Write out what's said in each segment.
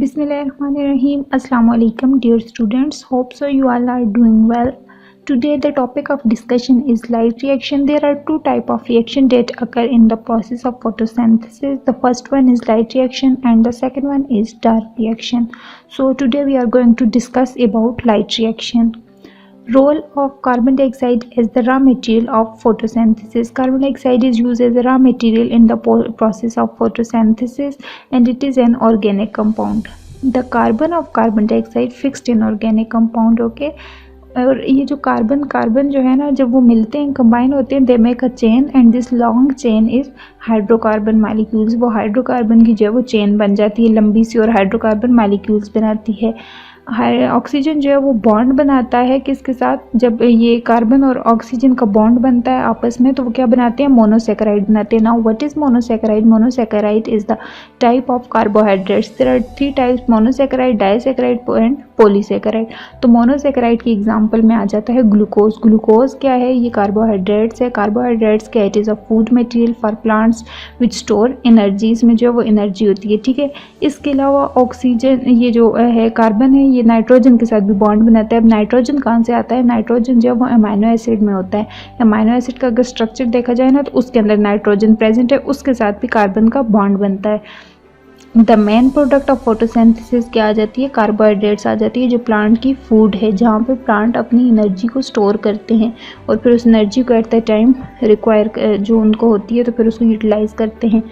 Bismillahirrahmanirrahim. Assalamu alaikum, dear students. Hope so you all are doing well. Today the topic of discussion is light reaction. There are two types of reaction that occur in the process of photosynthesis. The first one is light reaction and the second one is dark reaction. So today we are going to discuss about light reaction. Role of carbon dioxide as the raw material of photosynthesis. Carbon dioxide is used as a raw material in the process of photosynthesis and it is an organic compound. The carbon of carbon dioxide fixed in organic compound. Okay. और ये जो carbon जो है ना, जब वो मिलते हैं, कंबाइन होते हैं, they make a chain and this long chain is hydrocarbon molecules. वो हाइड्रोकार्बन की जो है वो चेन बन जाती है लंबी सी और हाइड्रोकार्बन मालिक्यूल्स बनाती है. ऑक्सीजन जो है वो बॉन्ड बनाता है किसके साथ? जब ये कार्बन और ऑक्सीजन का बॉन्ड बनता है आपस में तो वो क्या बनाते हैं? मोनोसेकेराइड बनाते हैं. Now what is monosaccharide? Monosaccharide is the type of carbohydrates. There are three types: monosaccharide, disaccharide and polysaccharide. तो मोनोसेकेराइड की एग्जांपल में आ जाता है ग्लूकोज. ग्लूकोज क्या है? ये कार्बोहाइड्रेट्स है. कार्बोहाइड्रेट्स क्या? It is a food material for plants which store energy. इसमें जो है वो एनर्जी होती है. ठीक है. इसके अलावा ऑक्सीजन, ये जो है कार्बन है, ये नाइट्रोजन के साथ भी बॉन्ड बनाता है. अब नाइट्रोजन कहाँ से आता है? नाइट्रोजन जो है वो अमाइनो एसिड में होता है. अमाइनो एसिड का अगर स्ट्रक्चर देखा जाए ना तो उसके अंदर नाइट्रोजन प्रेजेंट है, उसके साथ भी कार्बन का बॉन्ड बनता है. The main product of photosynthesis क्या आ जाती है? कार्बोहाइड्रेट्स आ जाती है, जो प्लांट की फूड है, जहाँ पे प्लांट अपनी एनर्जी को स्टोर करते हैं और फिर उस एनर्जी को एट द टाइम रिक्वायर जो उनको होती है तो फिर उसको यूटिलाइज करते हैं.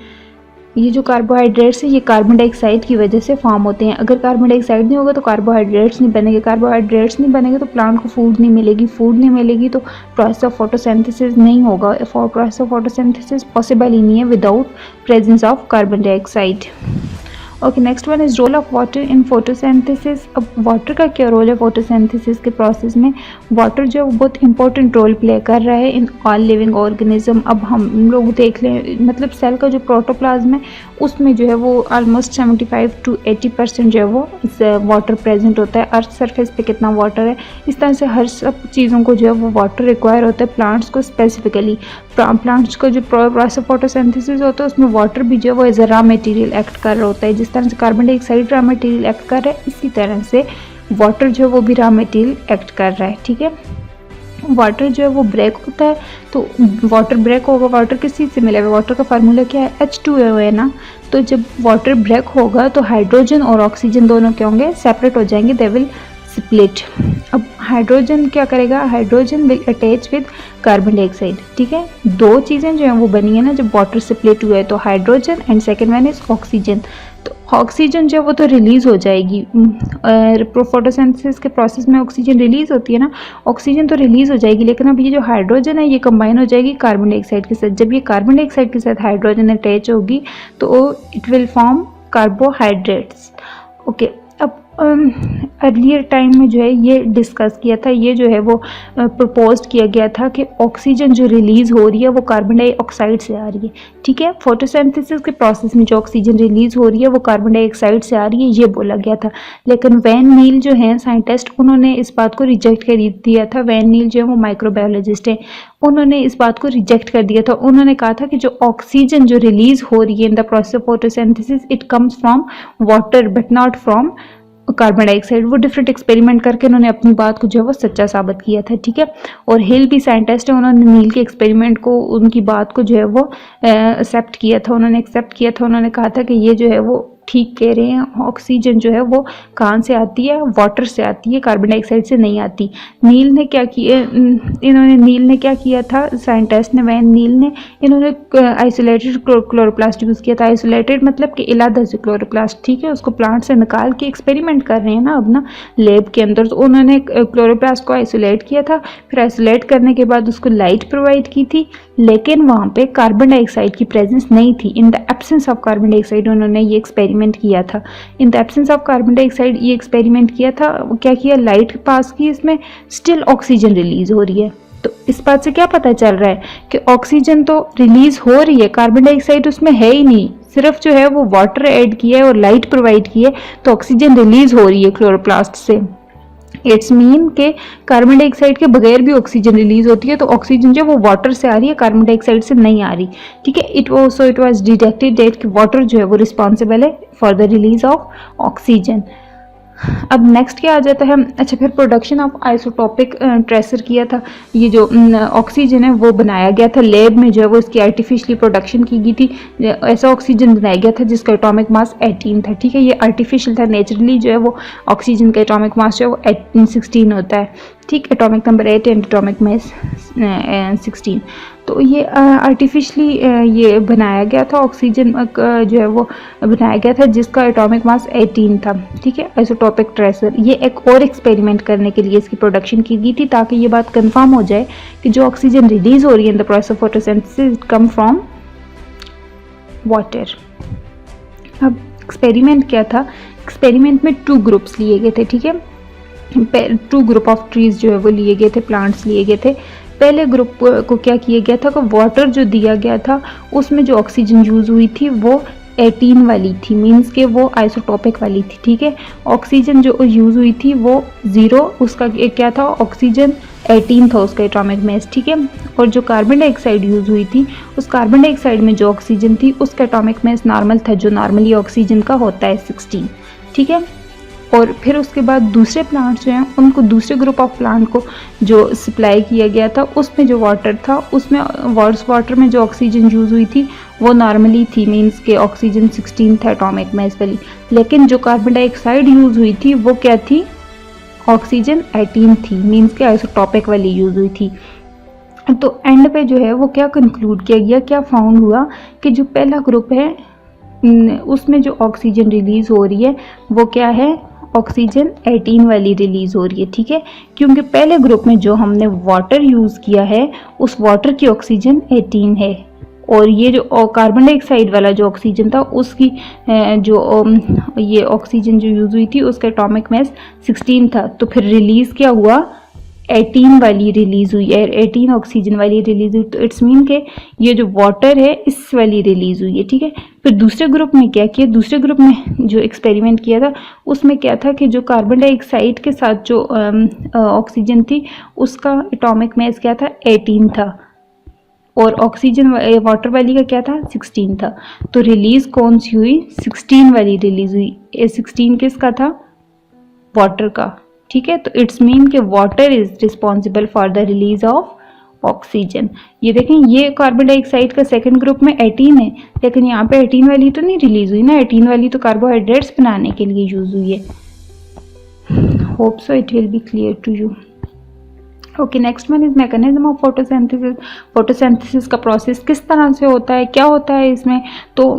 ये जो कार्बोहाइड्रेट्स है ये कार्बन डाइऑक्साइड की वजह से फॉर्म होते हैं. अगर कार्बन डाइऑक्साइड नहीं होगा तो कार्बोहाइड्रेट्स नहीं बनेंगे. कार्बोहाइड्रेट्स नहीं बनेंगे तो प्लांट को फूड नहीं मिलेगी. फूड नहीं मिलेगी तो प्रोसेस ऑफ फोटोसिंथेसिस नहीं होगा. प्रोसेस ऑफ फोटोसिंथेसिस पॉसिबल ही नहीं है without presence of carbon dioxide. Okay, next one is role of water in photosynthesis. अब वाटर का क्या रोल है फोटोसिंथेसिस के प्रोसेस में? वाटर जो है वो बहुत इंपॉर्टेंट रोल प्ले कर रहा है इन ऑल लिविंग ऑर्गेनिज्म. अब हम लोग देख लें, मतलब सेल का जो प्रोटोप्लाज्म है उसमें जो है वो ऑलमोस्ट 75 to 80% जो है वो इस वाटर प्रेजेंट होता है. अर्थ सरफेस पे कितना वाटर है, इस तरह से हर सब चीज़ों को जो है वो वाटर रिक्वायर होता है. प्लांट्स को स्पेसिफिकली, प्लांट्स का जो प्रोसेस ऑफ फोटोसिंथेसिस होता है उसमें वाटर भी जो है वो as a raw material act कर रहा होता है. जिस तरह से carbon dioxide raw material act कर रहा है, इसी तरह से वाटर जो है वो भी रॉ मटेरियल एक्ट कर रहा है. ठीक है. वाटर जो है वो ब्रेक होता है तो वाटर ब्रेक होगा. वाटर किस चीज़ से मिला है? वाटर का फार्मूला क्या है? H2O है ना. तो जब वाटर ब्रेक होगा तो हाइड्रोजन और ऑक्सीजन दोनों क्या होंगे? सेपरेट हो जाएंगे. They will split. अब हाइड्रोजन क्या करेगा? Hydrogen will attach with carbon dioxide. ठीक है. दो चीज़ें जो हैं वो बनी है ना जब वाटर स्प्लिट हुआ है, तो hydrogen and second one is oxygen. तो ऑक्सीजन जो है वो तो रिलीज़ हो जाएगी. फोटोसिंथेसिस के प्रोसेस में ऑक्सीजन रिलीज़ होती है ना, ऑक्सीजन तो रिलीज़ हो जाएगी, लेकिन अब ये जो हाइड्रोजन है ये कंबाइन हो जाएगी कार्बन डाइऑक्साइड के साथ. जब ये कार्बन डाइऑक्साइड के साथ हाइड्रोजन अटैच होगी तो it will form carbohydrates. Okay. अब अर्लियर टाइम में जो है ये डिस्कस किया था, ये जो है वो प्रपोज किया गया था कि ऑक्सीजन जो रिलीज़ हो रही है वो कार्बन डाइऑक्साइड से आ रही है. ठीक है. फोटोसिंथेसिस के प्रोसेस में जो ऑक्सीजन रिलीज़ हो रही है वो कार्बन डाइऑक्साइड से आ रही है, ये बोला गया था. लेकिन वैन नील जो है साइंटिस्ट, उन्होंने इस बात को रिजेक्ट कर दिया था. वैन नील जो है वो माइक्रोबायोलॉजिस्ट है, उन्होंने इस बात को रिजेक्ट कर दिया था. उन्होंने कहा था कि जो ऑक्सीजन जो रिलीज़ हो रही है in the process of photosynthesis it comes from water but not from carbon dioxide. वो डिफरेंट एक्सपेरिमेंट करके उन्होंने अपनी बात को जो है वो सच्चा साबित किया था. ठीक है. और हिल भी साइंटिस्ट है, उन्होंने नील के एक्सपेरिमेंट को, उनकी बात को जो है वो एक्सेप्ट किया था. उन्होंने एक्सेप्ट किया था. उन्होंने कहा था कि ये जो है वो ठीक कह रहे हैं, ऑक्सीजन जो है वो कहाँ से आती है? वाटर से आती है, कार्बन डाइऑक्साइड से नहीं आती. नील ने क्या किया? नील ने क्या किया था? साइंटिस्ट ने, वैन नील ने, इन्होंने आइसोलेटेड क्लोरोप्लास्ट यूज़ किया था. आइसोलेटेड मतलब कि इलादा से क्लोरोप्लास्ट. ठीक है. उसको प्लांट से निकाल के एक्सपेरिमेंट कर रहे हैं ना अब ना लैब के अंदर. तो उन्होंने क्लोरोप्लास्ट को आइसोलेट किया था, फिर आइसोलेट करने के बाद उसको लाइट प्रोवाइड की थी, लेकिन वहाँ पे कार्बन डाइऑक्साइड की प्रेजेंस नहीं थी. In the absence of carbon dioxide उन्होंने ये एक्सपेरिमेंट किया था. In the absence of carbon dioxide ये एक्सपेरिमेंट किया था. क्या किया? लाइट पास की, इसमें स्टिल ऑक्सीजन रिलीज हो रही है. तो इस बात से क्या पता चल रहा है कि ऑक्सीजन तो रिलीज हो रही है, कार्बन डाइऑक्साइड उसमें है ही नहीं. सिर्फ जो है वो वाटर ऐड किया है और लाइट प्रोवाइड की है, तो ऑक्सीजन रिलीज हो रही है क्लोरोप्लास्ट से. इट्स मीन के कार्बन डाइऑक्साइड के बगैर भी ऑक्सीजन रिलीज होती है, तो ऑक्सीजन जो वो वाटर से आ रही है, कार्बन डाइऑक्साइड से नहीं आ रही, ठीक है। It was detected that water जो है वो रिस्पॉन्सिबल है for the release of oxygen. अब नेक्स्ट क्या आ जाता है, अच्छा फिर प्रोडक्शन ऑफ आइसोटोपिक ट्रेसर किया था, ये जो ऑक्सीजन है वो बनाया गया था लैब में, जो है वो इसकी आर्टिफिशियली प्रोडक्शन की गई थी। ऐसा ऑक्सीजन बनाया गया था जिसका एटॉमिक मास 18 था, ठीक है। ये आर्टिफिशियल था, नेचुरली जो है वो ऑक्सीजन का एटॉमिक मास जो है वो 16 होता है, ठीक। Atomic number 8 and atomic mass 16। तो ये आर्टिफिशली ये बनाया गया था, ऑक्सीजन जो है वो बनाया गया था जिसका एटॉमिक मास 18 था, ठीक है। आइसोटोपिक ट्रेसर, ये एक और एक्सपेरिमेंट करने के लिए इसकी प्रोडक्शन की गई थी ताकि ये बात कंफर्म हो जाए कि जो ऑक्सीजन रिलीज हो रही है in the process of photosynthesis it come from water. अब एक्सपेरिमेंट क्या था, एक्सपेरिमेंट में 2 ग्रुप्स लिए गए थे, ठीक है। 2 ग्रुप ऑफ ट्रीज जो है वो लिए गए थे, प्लांट्स लिए गए थे। पहले ग्रुप को क्या किया गया था कि वाटर जो दिया गया था उसमें जो ऑक्सीजन यूज़ हुई थी वो 18 वाली थी, मींस के वो आइसोटोपिक वाली थी, ठीक है। ऑक्सीजन जो यूज़ हुई थी वो 0, उसका क्या था, ऑक्सीजन 18 था उसका एटॉमिक मास, ठीक है। और जो कार्बन डाइऑक्साइड यूज़ हुई थी, उस कार्बन डाइऑक्साइड में जो ऑक्सीजन थी उसका एटॉमिक मास नॉर्मल था, जो नॉर्मली ऑक्सीजन का होता है 16, ठीक है। और फिर उसके बाद दूसरे प्लांट्स जो हैं उनको, दूसरे ग्रुप ऑफ प्लांट को जो सप्लाई किया गया था उसमें जो वाटर था, उसमें वाटर में जो ऑक्सीजन यूज़ हुई थी वो नॉर्मली थी, मींस के ऑक्सीजन 16 था एटॉमिक मास वाली। लेकिन जो कार्बन डाइऑक्साइड यूज़ हुई थी वो क्या थी, ऑक्सीजन 18 थी, मींस के आइसोटोपिक वाली यूज़ हुई थी। तो एंड पे जो है वो क्या कंक्लूड किया गया, क्या फाउंड हुआ कि जो पहला ग्रुप है उसमें जो ऑक्सीजन रिलीज़ हो रही है वो क्या है, ऑक्सीजन 18 वाली रिलीज़ हो रही है, ठीक है। क्योंकि पहले ग्रुप में जो हमने वाटर यूज़ किया है उस वाटर की ऑक्सीजन 18 है, और ये जो कार्बन डाइऑक्साइड वाला जो ऑक्सीजन था उसकी जो ये ऑक्सीजन जो यूज़ हुई थी उसका एटॉमिक मास 16 था। तो फिर रिलीज़ क्या हुआ, 18 वाली रिलीज़ हुई है, 18 ऑक्सीजन वाली रिलीज़ हुई। तो इट्स मीन के ये जो वाटर है इस वाली रिलीज़ हुई है, ठीक है। फिर दूसरे ग्रुप में क्या किया, दूसरे ग्रुप में जो एक्सपेरिमेंट किया था उसमें क्या था कि जो कार्बन डाइऑक्साइड के साथ जो ऑक्सीजन थी उसका एटॉमिक मास क्या था, 18 था, और ऑक्सीजन वाटर वाली का क्या था, 16 था। तो रिलीज़ कौन सी हुई, 16 वाली रिलीज़ हुई। 16 किसका था, वाटर का, ठीक है। तो इट्स मीन के water is responsible for the release of oxygen. ये देखें, ये कार्बन डाइऑक्साइड का सेकंड ग्रुप में 18 है, लेकिन यहाँ पे 18 वाली तो नहीं रिलीज हुई ना, 18 वाली तो कार्बोहाइड्रेट्स बनाने के लिए यूज हुई है। Hope so it will be clear to you. Okay, next one is mechanism of photosynthesis. Photosynthesis का प्रोसेस किस तरह से होता है, क्या होता है इसमें। तो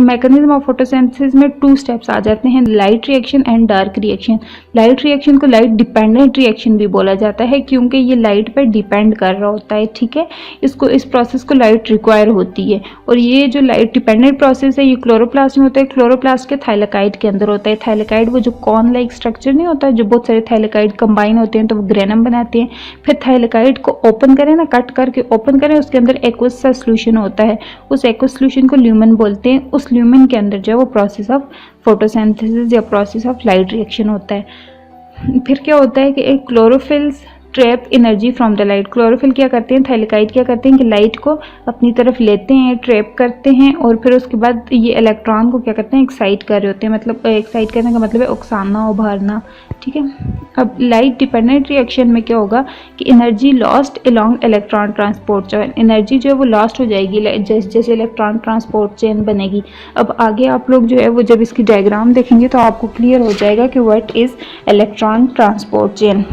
मैकेनिज्म ऑफ फोटोसिंथेसिस में 2 स्टेप्स आ जाते हैं, light reaction and dark reaction. Light reaction को लाइट डिपेंडेंट रिएक्शन भी बोला जाता है क्योंकि ये लाइट पर डिपेंड कर रहा होता है, ठीक है। इस प्रोसेस को लाइट रिक्वायर होती है, और ये जो लाइट डिपेंडेंट प्रोसेस है ये क्लोरोप्लास्ट में होता है। क्लोरोप्लास्ट के थाइलेकाइड के अंदर होता है। थाइलेकाइड वो जो कॉर्न लाइक स्ट्रक्चर नहीं होता है, जो बहुत सारे थाइलेकाइड कंबाइन होते हैं तो वो ग्रेनम बनाते हैं। फिर थाइलेकाइड को ओपन करें ना, कट करके ओपन करें, उसके अंदर एक्वस सा सोल्यूशन होता है, उस एक्वस सोल्यूशन को ल्यूमेन बोलते हैं। उस ल्यूमेन के अंदर जो है वो प्रोसेस ऑफ फोटोसिंथेसिस या प्रोसेस ऑफ लाइट रिएक्शन होता है। फिर क्या होता है कि एक chlorophylls trap energy from the light. Chlorophyll क्या करते हैं, थाइलेकाइड क्या करते हैं कि लाइट को अपनी तरफ लेते हैं, ट्रैप करते हैं, और फिर उसके बाद ये इलेक्ट्रॉन को क्या करते हैं, एक्साइट कर रहे होते हैं। मतलब एक्साइट करने का मतलब है उकसाना, उभारना, ठीक है। अब लाइट डिपेंडेंट रिएक्शन में क्या होगा कि energy lost along electron transport chain. Energy जो है वो लॉस्ट हो जाएगी जैसे जैसे इलेक्ट्रॉन ट्रांसपोर्ट चेन बनेगी। अब आगे आप लोग जो है वो जब इसकी डायग्राम देखेंगे तो आपको क्लियर हो जाएगा कि what is electron transport chain.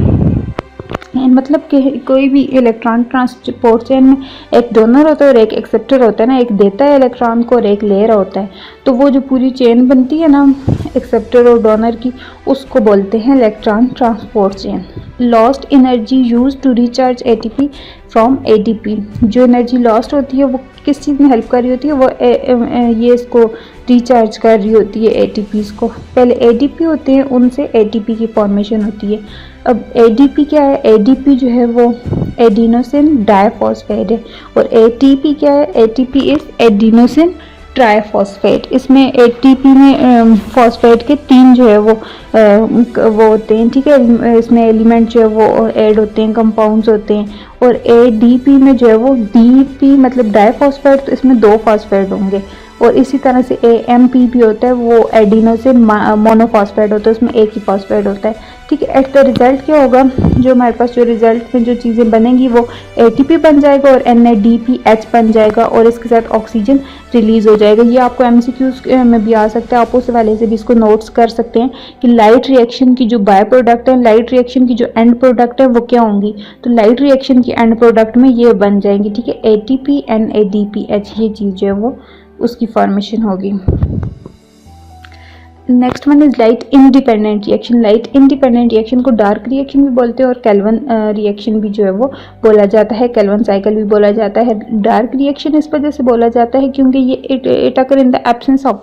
मतलब कि कोई भी इलेक्ट्रॉन ट्रांसपोर्ट चेन में एक डोनर होता है और एक एक्सेप्टर होता है ना, एक देता है इलेक्ट्रॉन को और एक ले रहा होता है। तो वो जो पूरी चेन बनती है ना एक्सेप्टर और डोनर की, उसको बोलते हैं electron transport chain. Lost energy use to recharge ATP from ADP. जो एनर्जी लॉस्ट होती है वो किस चीज़ में हेल्प कर रही होती है, वो ये इसको रिचार्ज कर रही होती है एटीपीज़ को। पहले एडीपी होते हैं, उनसे एटीपी की फॉर्मेशन होती है। अब एडीपी क्या है, एडीपी जो है वो एडिनोसिन डाइफॉस्फेट है, और एटीपी क्या है, एटीपी इज एडिनोसिन ट्राइफॉस्फेट। इसमें एटीपी में फॉस्फेट के 3 जो है वो होते हैं, ठीक है। इसमें एलिमेंट जो है वो ऐड होते हैं, कंपाउंड्स होते हैं। और एडीपी में जो है वो डीपी मतलब डाइफॉस्फेट, तो इसमें 2 फॉस्फेट होंगे। और इसी तरह से एएमपी भी होता है, वो एडिनो से मोनोफॉस्फेट होता है, उसमें एक ही फॉस्फेट होता है, ठीक है। एट द रिजल्ट क्या होगा, जो हमारे पास जो रिजल्ट में जो चीज़ें बनेंगी वो एटीपी बन जाएगा और NADPH बन जाएगा और इसके साथ ऑक्सीजन रिलीज हो जाएगा। ये आपको MCQs में भी आ सकता है, आप उस वाले से भी इसको नोट्स कर सकते हैं कि लाइट रिएक्शन की जो बाय प्रोडक्ट है, लाइट रिएक्शन की जो एंड प्रोडक्ट है वो क्या होंगी। तो लाइट रिएक्शन की एंड प्रोडक्ट में ये बन जाएंगी, ठीक है। ATP NADPH ये चीज़ जो है वो उसकी फॉर्मेशन होगी। Next one is light independent reaction. Light independent reaction को डार्क रिएक्शन भी बोलते हैं और केल्विन रिएक्शन भी जो है वो बोला जाता है, केल्विन साइकिल भी बोला जाता है। डार्क रिएक्शन इस वजह से बोला जाता है क्योंकि ये it occur in the absence of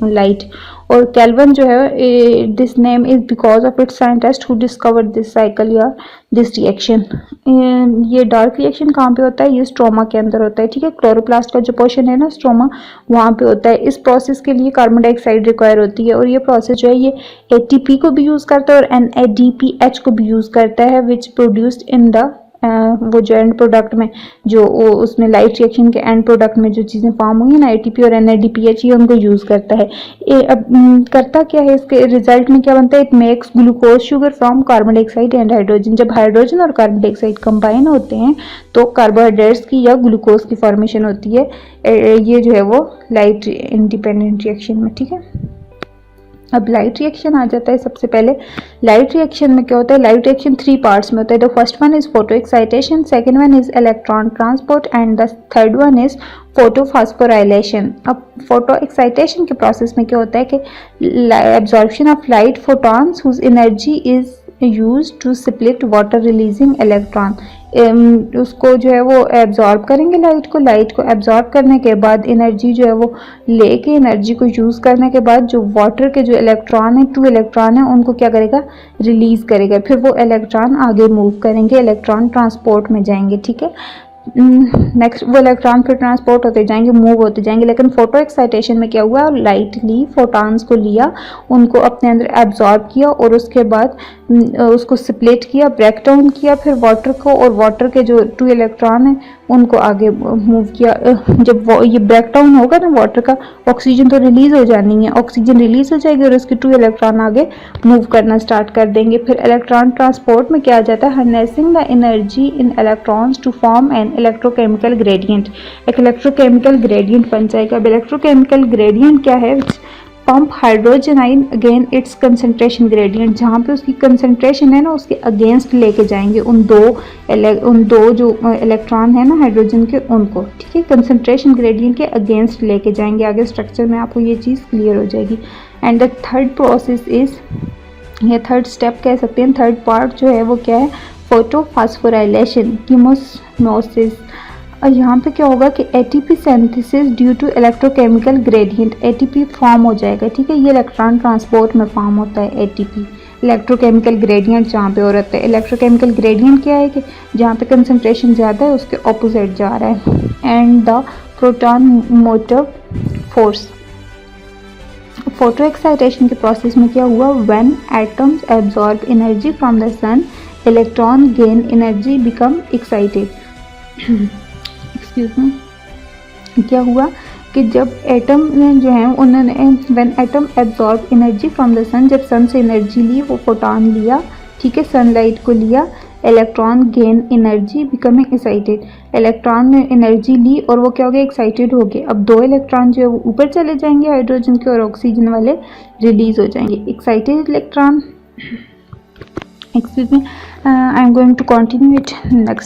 light. और केल्विन जो है this name is because of its scientist who discovered this cycle या दिस रिएक्शन। ये डार्क रिएक्शन कहाँ पे होता है, ये स्ट्रोमा के अंदर होता है, ठीक है। क्लोरोप्लास्ट का जो पोर्शन है ना स्ट्रोमा, वहाँ पे होता है। इस प्रोसेस के लिए कार्बन डाइऑक्साइड रिक्वायर होती है और ये प्रोसेस जो है ये ATP को भी यूज़ करता है और NADPH को भी यूज़ करता है, विच प्रोड्यूस्ड इन द वो जो एंड प्रोडक्ट में जो उसमें लाइट रिएक्शन के एंड प्रोडक्ट में जो चीज़ें फॉर्म हुई ना ATP और NADPH, ये उनको यूज़ करता है। अब करता क्या है, इसके रिजल्ट में क्या बनता है, it makes glucose sugar from carbon dioxide and hydrogen. जब हाइड्रोजन और कार्बन डाइऑक्साइड कंबाइन होते हैं तो कार्बोहाइड्रेट्स की या ग्लूकोज की फॉर्मेशन होती है। ये जो है वो लाइट इंडिपेंडेंट रिएक्शन में, ठीक है। अब लाइट रिएक्शन आ जाता है। सबसे पहले लाइट रिएक्शन में क्या होता है, लाइट रिएक्शन 3 पार्ट्स में होता है। The first one is photo excitation, second one is electron transport and the third one is photophosphorylation. अब फोटो एक्साइटेशन के प्रोसेस में क्या होता है कि absorption of light photons whose energy is use to split water releasing electron. उसको जो है वो एब्जॉर्ब करेंगे लाइट को एब्जॉर्ब करने के बाद एनर्जी जो है वो लेके एनर्जी को यूज़ करने के बाद जो वाटर के जो इलेक्ट्रॉन है 2 इलेक्ट्रॉन है उनको क्या करेगा, रिलीज करेगा। फिर वो इलेक्ट्रॉन आगे मूव करेंगे, इलेक्ट्रॉन ट्रांसपोर्ट में जाएंगे, ठीक है। नेक्स्ट वो इलेक्ट्रॉन फिर ट्रांसपोर्ट होते जाएंगे, मूव होते जाएंगे। लेकिन फोटो एक्साइटेशन में क्या हुआ, लाइट ली, फोटॉन्स को लिया, उनको अपने अंदर एब्जॉर्ब किया और उसके बाद उसको स्प्लिट किया, ब्रेक डाउन किया, फिर वाटर को और वाटर के जो 2 इलेक्ट्रॉन हैं उनको आगे मूव किया। जब ये ब्रेक डाउन होगा ना वाटर का, ऑक्सीजन तो रिलीज हो जानी है, ऑक्सीजन रिलीज हो जाएगी और उसके 2 इलेक्ट्रॉन आगे मूव करना स्टार्ट कर देंगे। फिर इलेक्ट्रॉन ट्रांसपोर्ट में क्या आ जाता है, harnessing the energy in electrons to form an electrochemical gradient. एक इलेक्ट्रोकेमिकल ग्रेडियंट बन जाएगा। अब इलेक्ट्रोकेमिकल ग्रेडियंट क्या है, pump hydrogen ion again its concentration gradient. जहाँ पे उसकी कंसंट्रेशन है ना उसके अगेंस्ट लेके जाएंगे उन दो जो इलेक्ट्रॉन है ना हाइड्रोजन के उनको, ठीक है। कंसंट्रेशन ग्रेडियंट के अगेंस्ट लेके जाएंगे। आगे स्ट्रक्चर में आपको ये चीज़ क्लियर हो जाएगी। And the third process is, ये थर्ड स्टेप कह सकते हैं, थर्ड पार्ट जो है वो क्या है, फोटोफॉस्फोराइलेशन, कीमोसिस। और यहाँ पे क्या होगा कि ATP synthesis due to electrochemical gradient, ATP form हो जाएगा, ठीक है। ये इलेक्ट्रॉन ट्रांसपोर्ट में फॉर्म होता है ATP, इलेक्ट्रोकेमिकल ग्रेडियंट जहाँ पे हो रहा है। इलेक्ट्रोकेमिकल ग्रेडियंट क्या है कि जहाँ पे कंसंट्रेशन ज़्यादा है उसके ऑपोजिट जा रहा है। And the proton motive force, photo excitation के प्रोसेस में क्या हुआ, when atoms absorb energy from the sun, electron gain energy become excited. Excuse me, क्या हुआ कि जब एटम जो है उन्होंने when atom absorb energy from the sun, जब सन से एनर्जी ली, वो फोटॉन लिया, ठीक है, सनलाइट को लिया, electron gain energy becoming excited. Electron ने एनर्जी ली और वो क्या हो गया, एक्साइटेड हो गए। अब 2 इलेक्ट्रॉन जो है वो ऊपर चले जाएंगे, हाइड्रोजन के और ऑक्सीजन वाले रिलीज हो जाएंगे। Excited electron, excuse me, I am going to continue it next.